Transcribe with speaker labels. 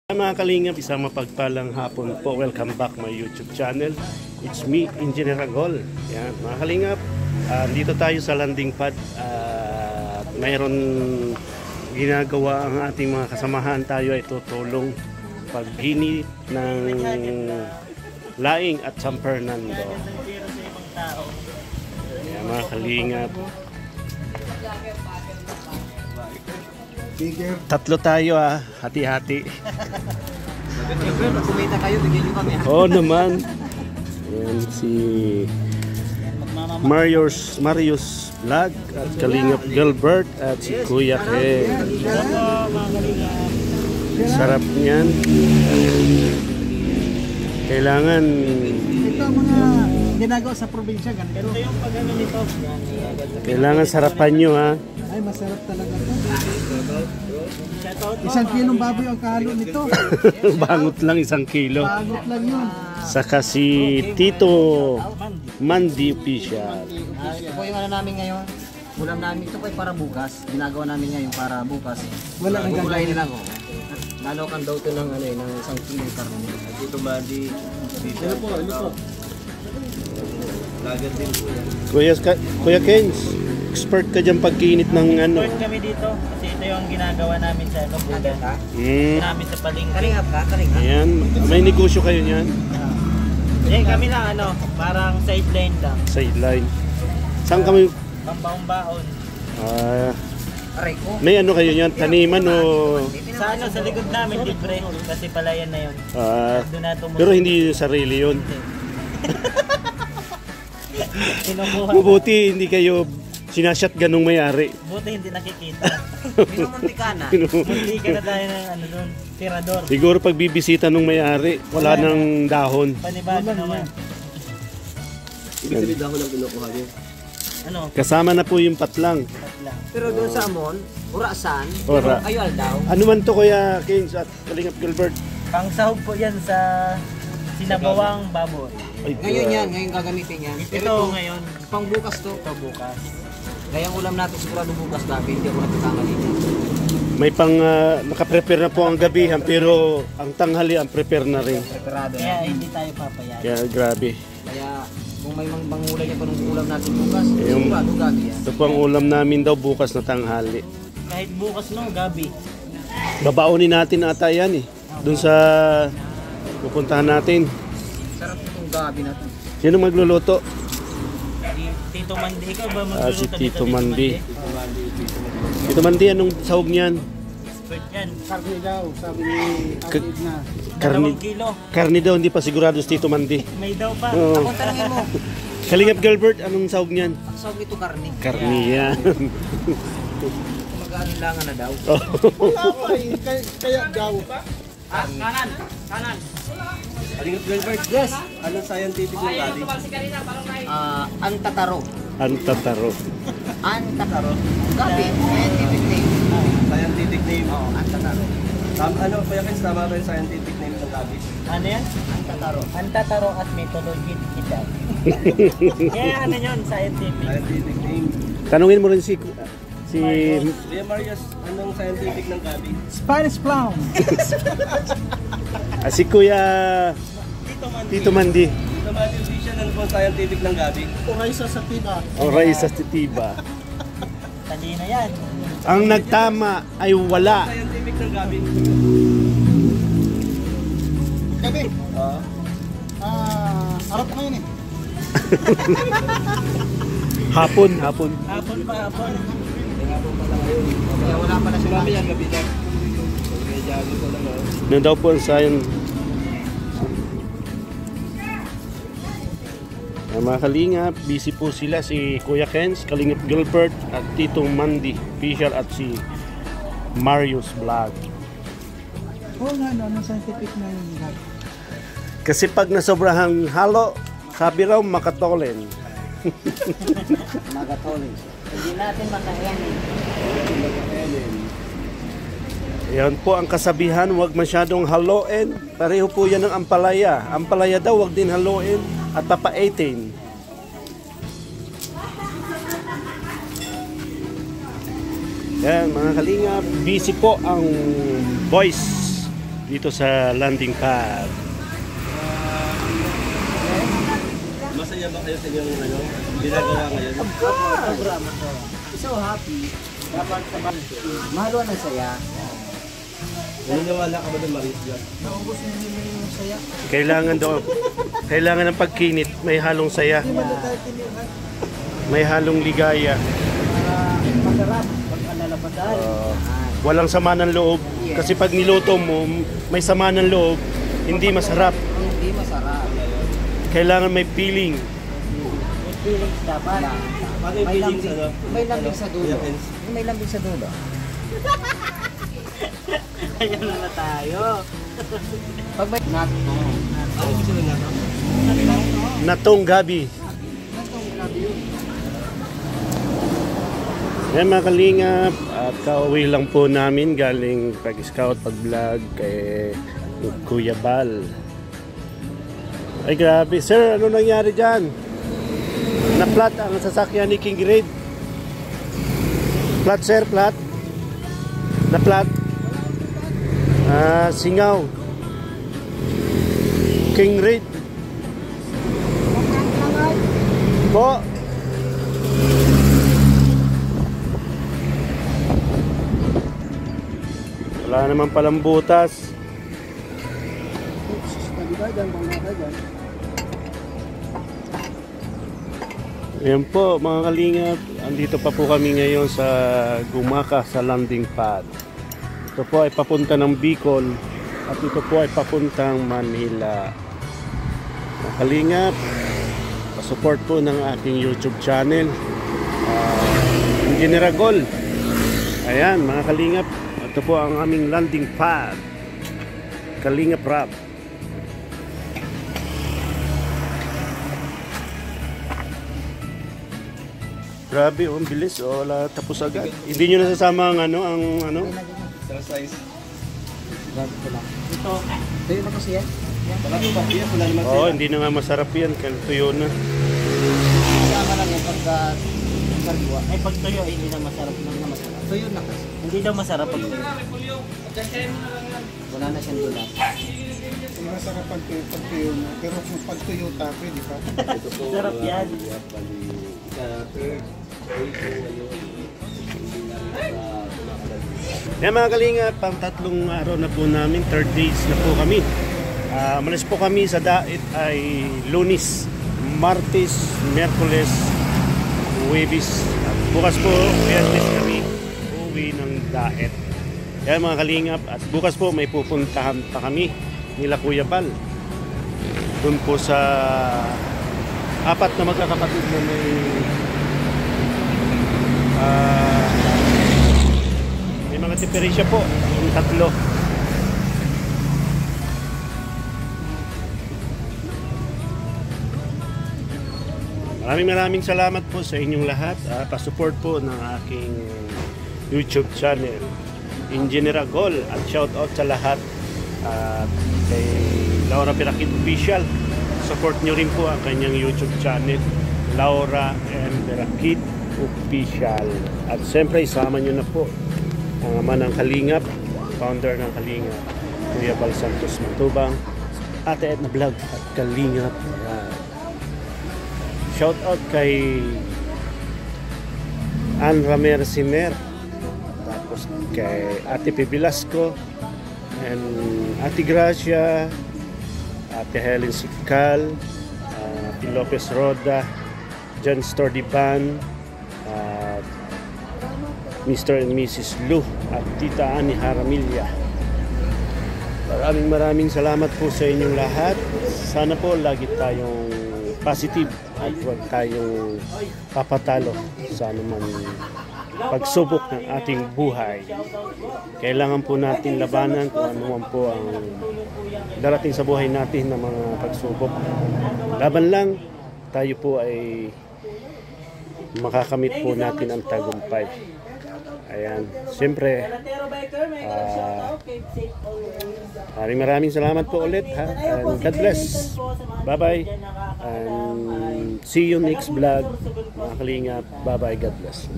Speaker 1: Mga kalingap, isang mapagpalang hapon po. Welcome back my YouTube channel. It's me, Engineer Agol. Yan, mga kalingap, dito tayo sa landing pad. Mayroon ginagawa ang ating mga kasamahan. Tayo ay tutulong paghini ng Laing at San Fernando. Yan, mga kalingap. Tatlo tayo hati-hati.
Speaker 2: Kumita kayo, bigyan nyo kami.
Speaker 1: Oo naman. Ayan si Marius Vlog at Kalingap Gilbert at si Kuya Ken. Sarap niyan. Kailangan
Speaker 2: Ito ang mga ginagawa sa probinsya, ganito. Ito yung pag-ano nito.
Speaker 1: kailangan sarapan nyo ha.
Speaker 2: Ay, masarap talaga ito. 1 kilong baboy ang kahalo nito.
Speaker 1: Bangot lang 1 kilo.
Speaker 2: Bagot lang yun.
Speaker 1: Saka si Tito Mandi Official.
Speaker 3: Ito po yung ano namin ngayon. Ulam namin ito po ay para bukas. Ginagawa namin ngayon para bukas.
Speaker 2: Wala nang
Speaker 3: Gulay
Speaker 2: gagawin.
Speaker 3: nila ko. Lalokan daw ito ng ano eh, ng 1 kilo karne. Ito madi. Ano po? Lagat din po yan.
Speaker 1: Kuya Ken, expert ka dyan pagkinit ng ano.
Speaker 4: Expert kami dito kasi ito yung ginagawa namin sa ano, bulan. Namin sa palengke.
Speaker 3: Kalingap ka, kalingap.
Speaker 1: Ayan, may negosyo kayo niyan.
Speaker 4: Kami lang ano, parang sideline lang.
Speaker 1: Sideline. Saan kami?
Speaker 4: Pambaon-baon.
Speaker 3: Aray ko.
Speaker 1: May ano kayo niyan? Taniman o...
Speaker 4: Sa ano, sa likod namin, libre. Kasi palayan na yun. Doon na tumulong.
Speaker 1: Pero hindi sarili yun.
Speaker 4: Kinukuha.
Speaker 1: Mabuti hindi kayo sinashotgun ng may-ari.
Speaker 4: Buti hindi nakikita.
Speaker 3: Minumuntika na.
Speaker 4: Hindi ka na tayo ng ano doon, tirador.
Speaker 1: Siguro pag bibisita ng may-ari, wala nang dahon.
Speaker 4: Panibago naman.
Speaker 3: Ibig ako lang kinukuha niyo.
Speaker 4: Ano?
Speaker 1: Kasama na po yung patlang.
Speaker 4: Patla.
Speaker 3: Pero doon sa Amon, Urasan,
Speaker 1: Ora.
Speaker 3: kayo daw.
Speaker 1: Ano man to Kuya Kings at Kalingap Gilbert?
Speaker 4: Pang sahog po yan sa sinabawang baboy.
Speaker 1: Ay,
Speaker 3: Ngayon yan, ngayon gagamitin yan.
Speaker 4: Ito ngayon,
Speaker 3: Pang bukas to.
Speaker 4: ito bukas.
Speaker 3: Kaya ang ulam natin sigurado bukas gabi, hindi ako nagkakamali niya.
Speaker 1: May pang nakaprepare na po ang gabihan pero ang tanghali ang prepare na rin.
Speaker 3: Preparado na.
Speaker 4: Kaya hindi tayo papayag.
Speaker 1: Kaya grabe.
Speaker 3: Kaya kung may mangulay niya pa ng ulam natin bukas,
Speaker 1: Yung-
Speaker 3: sigurado gabi yan.
Speaker 1: Ito po ang ulam namin daw bukas na tanghali.
Speaker 4: Kahit bukas no, gabi.
Speaker 1: Babaonin natin ata yan eh. Doon sa pupuntahan natin.
Speaker 3: Sarap itong gabi natin.
Speaker 1: Sino magluluto?
Speaker 4: Tito Mandi, ikaw ba
Speaker 1: Si
Speaker 4: magluluto
Speaker 1: Tito
Speaker 4: dito,
Speaker 1: Mandi. Tito Mandi, anong sahog niyan?
Speaker 4: Expert yan.
Speaker 2: Karne daw, sabi ni
Speaker 1: K-
Speaker 2: na.
Speaker 1: Karni,
Speaker 4: 2 kilo.
Speaker 1: karni daw, hindi pa sigurado si Tito Mandi.
Speaker 4: May daw pa.
Speaker 1: Oo.
Speaker 3: Kung tanongin mo,
Speaker 1: Kalingap Gilbert, anong sahog niyan?
Speaker 3: ang sawag nito karne.
Speaker 1: Karni yan.
Speaker 3: Mag-aalinlangan na daw.
Speaker 2: Wala pa eh, kaya daw.
Speaker 4: Kanan.
Speaker 3: Kalingap Gilbert, yes.
Speaker 2: Anong scientific ng gabi?
Speaker 3: Antataro.
Speaker 1: Antataro.
Speaker 3: Antataro. Gabi, scientific name.
Speaker 2: Scientific name.
Speaker 3: Oo, Antataro.
Speaker 2: Ano, Kuya Ken, tama ba yung scientific name ng gabi?
Speaker 4: Ano yan?
Speaker 3: Antataro.
Speaker 4: Antataro at methodology kita. Kaya ano yun, scientific.
Speaker 2: Scientific name.
Speaker 1: Tanungin mo rin si
Speaker 2: Kuya Marius, anong scientific ng gabi? Spanish clown.
Speaker 1: si Kuya Tito Mandi.
Speaker 2: Ito ba yung vision ano po scientific ng gabi? Uraysa sa tiba.
Speaker 1: O Raisa Titiba.
Speaker 4: Talina yan.
Speaker 1: Ang nagtama ay wala.
Speaker 2: Scientific ng gabi.
Speaker 3: Gabi.
Speaker 2: Harap mo yun eh.
Speaker 1: Hapon.
Speaker 4: Hapon pa, hapon.
Speaker 3: Kaya wala pala si
Speaker 2: Gabi
Speaker 3: Gabi.
Speaker 2: yan, gabi lang. Okay, gabi ko lang.
Speaker 1: Ano daw po ang sayon? Mga kalingap, busy po sila si Kuya Kens, Kalingap Gilbert at Tito Mandi Official at si Marius Vlog.
Speaker 2: Oo nga, anong scientific ng gabi?
Speaker 1: Kasi pag nasobrahang halo, sabi raw makatolen.
Speaker 3: Magatolis.
Speaker 4: Hindi natin makayanin.
Speaker 1: Yan po ang kasabihan, huwag masyadong haluin. Pareho po yan ng ampalaya. Ampalaya daw, huwag din haluin at papaitin. Yan mga kalingap, busy po ang boys dito sa landing pad.
Speaker 2: Masaya ba kayo sa inyong ginagawa ngayon?
Speaker 3: Programa ko. So happy. Dapat sa mahalo ng saya.
Speaker 2: Naniniwala ka ba ng Maris Vlog?
Speaker 3: Naubos na nila yung saya.
Speaker 1: Kailangan ng pagkinit, may halong saya. May halong ligaya.
Speaker 3: Masarap pag nalalabasan.
Speaker 1: Walang sama ng loob. Kasi pag niluto mo, may sama ng loob, hindi masarap.
Speaker 3: Hindi masarap.
Speaker 1: Kailangan may feeling.
Speaker 3: May feelings dapat.
Speaker 2: Paano yung feelings ano?
Speaker 3: May lambing sa dulo. May lambing sa dulo.
Speaker 4: Ayan na tayo.
Speaker 3: Pag may
Speaker 2: Ano gusto nyo nato?
Speaker 1: Natong gabi. Yan mga kalingap, at kauwi lang po namin galing pag-scout, pag-vlog kay Kuya Bal. Ay grabe, sir, ano nangyari dyan? Na-flat ang sasakyan ni King Red. Flat sir, flat. Na-flat. Singaw. King Red. Po. Wala naman palang butas. Ayan po mga kalingap, andito pa po kami ngayon sa Gumaka sa landing pad. Ito po ay papunta ng Bicol at ito po ay papuntang Manila. Mga kalingap, pasupport po ng aking YouTube channel, Engineer Agol. Ayan mga kalingap, ito po ang aming landing pad, Kalingap Rap. Grabe, ang bilis. Wala tapos agad. Hindi nyo nasasama ang ano.
Speaker 2: Exercise.
Speaker 3: Grabe ko lang. Ito yun na kasi yan.
Speaker 2: Wala po ba? Yes, wala naman
Speaker 1: Oo, hindi na nga masarap yan. Tuyo na.
Speaker 3: Kasama lang yung pagka-karwa.
Speaker 4: Ay pag tuyo, hindi na masarap na masarap.
Speaker 3: Ito yun na kasi.
Speaker 4: Hindi daw masarap pag tuyo.
Speaker 3: Wala na siyang dula.
Speaker 5: Masarap pagtuyo mo, pero kung pagtuyo tapo, di ba?
Speaker 4: Sarap yan.
Speaker 1: Yan mga kalingap, pang tatlong araw na po namin, 3rd days na po kami. Malis po kami sa Dait ay Lunes, Martes, Miyerkules, Huwebes. At bukas po, Biyernes kami uwi ng Dait. Yan mga kalingap, at bukas po may pupuntahan pa kami nila Kuya Bal. Doon po sa apat na magkakapatid na may mga diferensya po, yung tatlo. Maraming salamat po sa inyong lahat. Pa-support po ng aking YouTube channel, Engineer Agol, at shout out sa lahat kay Laura Pirakit Official. Support nyo rin po ang kanyang YouTube channel, Laura M. Pirakit Official. At siyempre isama nyo na po ang ama ng Kalingap, founder ng Kalingap, Kuya Bal Santos Matubang, Ate Edna Vlog at Kalingap. Shout out kay Ann Ramirez Siner, tapos kay Ate Pibilasco, and Ate Gracia, Ate Helen Sikal, Ate Lopez Roda, John Stordiban, Mr. and Mrs. Lu, at Tita Ani Haramilya. Maraming salamat po sa inyong lahat. Sana po lagi tayong positive at huwag tayong papatalo sa anumang pagsubok ng ating buhay. Kailangan po natin labanan kung anuman po ang darating sa buhay natin na mga pagsubok. Laban lang, tayo po ay makakamit po natin ang tagumpay. Ayan, siyempre maraming salamat po ulit, ha? And God bless. Bye bye, and see you next vlog mga kalingap. Bye bye, God bless.